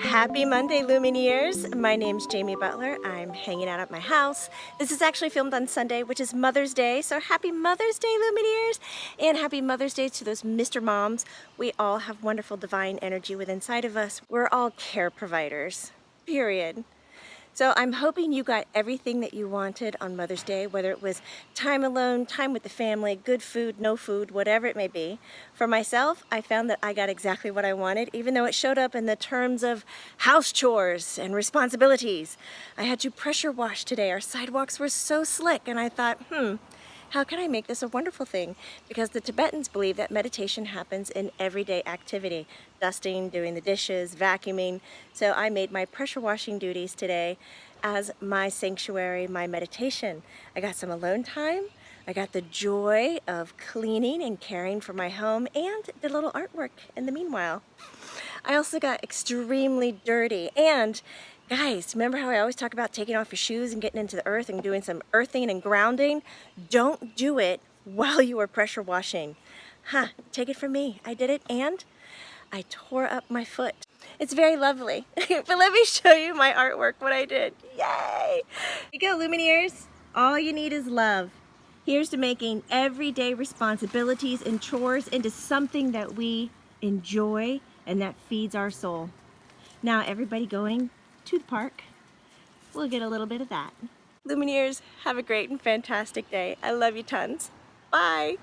Happy Monday, Lumineers! My name's Jamie Butler. I'm hanging out at my house. This is actually filmed on Sunday, which is Mother's Day, so happy Mother's Day, Lumineers! And happy Mother's Day to those Mr. Moms. We all have wonderful divine energy within inside of us. We're all care providers, period. So I'm hoping you got everything that you wanted on Mother's Day, whether it was time alone, time with the family, good food, no food, whatever it may be. For myself, I found that I got exactly what I wanted, even though it showed up in the terms of house chores and responsibilities. I had to pressure wash today. Our sidewalks were so slick, and I thought, how can I make this a wonderful thing? Because the Tibetans believe that meditation happens in everyday activity. Dusting, doing the dishes, vacuuming. So I made my pressure washing duties today as my sanctuary, my meditation. I got some alone time. I got the joy of cleaning and caring for my home and did a little artwork in the meanwhile. I also got extremely dirty. And guys, remember how I always talk about taking off your shoes and getting into the earth and doing some earthing and grounding? Don't do it while you are pressure washing. Take it from me. I did it and I tore up my foot. It's very lovely. But let me show you my artwork, what I did. Yay! Here you go, Lumineers. All you need is love. Here's to making everyday responsibilities and chores into something that we enjoy and that feeds our soul. Now everybody going to the park, we'll get a little bit of that. Lumineers, have a great and fantastic day. I love you tons. Bye.